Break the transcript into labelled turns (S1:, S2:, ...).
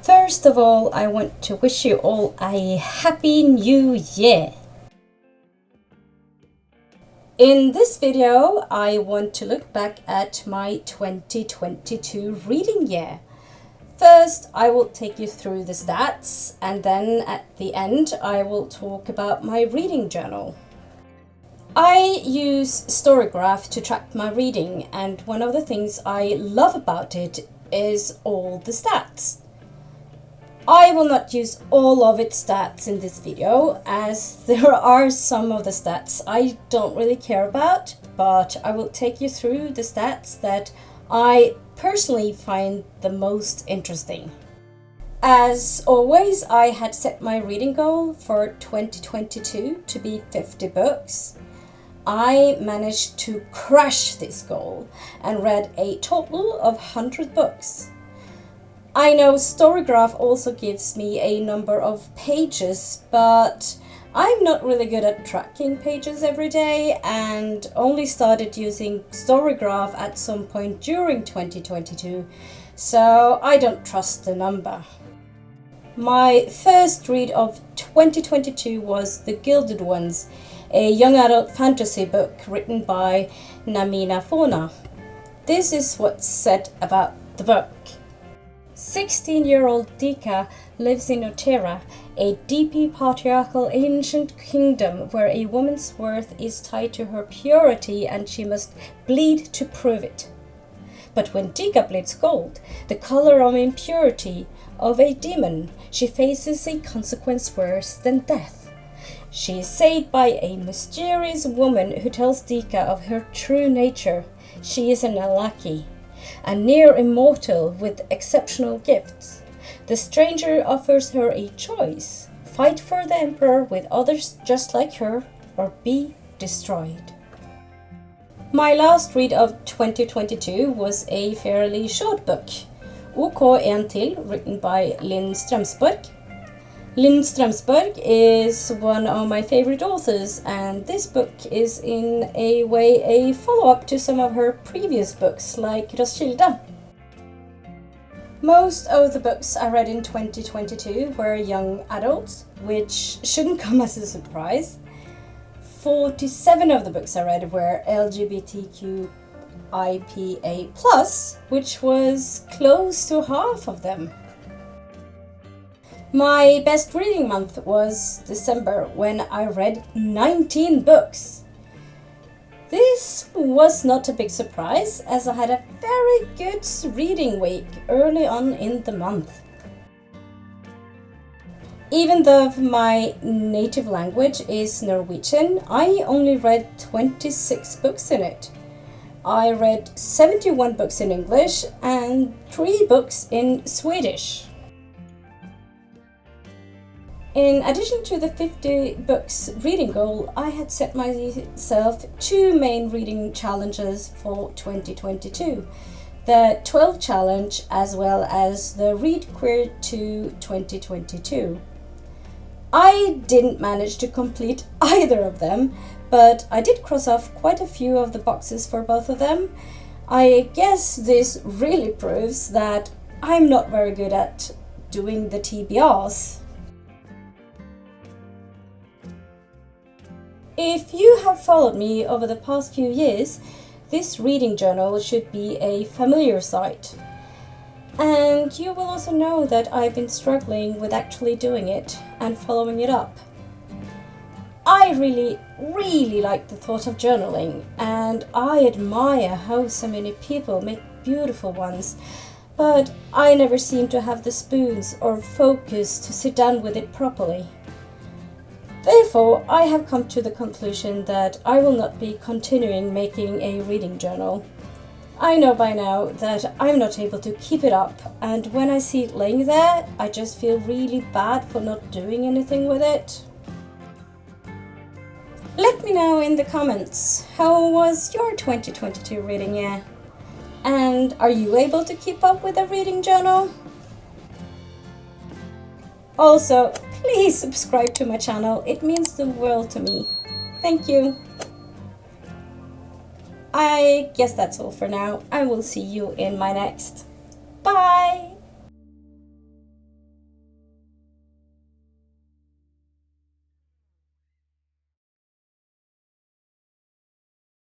S1: First of all, I want to wish you all a Happy New Year! In this video, I want to look back at my 2022 reading year. First, I will take you through the stats, and then at the end, I will talk about my reading journal. I use Storygraph to track my reading, and one of the things I love about it is all the stats. I will not use all of its stats in this video, as there are some of the stats I don't really care about, but I will take you through the stats that I personally find the most interesting. As always, I had set my reading goal for 2022 to be 50 books. I managed to crush this goal and read a total of 100 books. I know Storygraph also gives me a number of pages, but I'm not really good at tracking pages every day and only started using Storygraph at some point during 2022, so I don't trust the number. My first read of 2022 was The Gilded Ones, a young adult fantasy book written by Namina Fona. This is what's said about the book. 16-year-old Dika lives in Otera, a deeply patriarchal ancient kingdom where a woman's worth is tied to her purity and she must bleed to prove it. But when Dika bleeds gold, the color of impurity of a demon, she faces a consequence worse than death. She is saved by a mysterious woman who tells Dika of her true nature. She is an Alaki, a near immortal with exceptional gifts. The stranger offers her a choice: fight for the emperor with others just like her, or be destroyed. My last read of 2022 was a fairly short book, OK en til, written by Linn Strømsborg. Linn Strømsborg is one of my favorite authors, and this book is in a way a follow-up to some of her previous books, like Roskilde. Most of the books I read in 2022 were young adults, which shouldn't come as a surprise. 47 of the books I read were LGBTQIPA+, which was close to half of them. My best reading month was December, when I read 19 books. This was not a big surprise, as I had a very good reading week early on in the month. Even though my native language is Norwegian, I only read 26 books in it. I read 71 books in English and 3 books in Swedish. In addition to the 50 books reading goal, I had set myself 2 main reading challenges for 2022. The 12 challenge as well as the Read Queer 2 2022. I didn't manage to complete either of them, but I did cross off quite a few of the boxes for both of them. I guess this really proves that I'm not very good at doing the TBRs. If you have followed me over the past few years, this reading journal should be a familiar sight. And you will also know that I've been struggling with actually doing it and following it up. I really like the thought of journaling, and I admire how so many people make beautiful ones, but I never seem to have the spoons or focus to sit down with it properly. Therefore, I have come to the conclusion that I will not be continuing making a reading journal. I know by now that I'm not able to keep it up, and when I see it laying there, I just feel really bad for not doing anything with it. Let me know in the comments, how was your 2022 reading year? And are you able to keep up with a reading journal? Also, please subscribe to my channel, it means the world to me. Thank you. I guess that's all for now. I will see you in my next. Bye!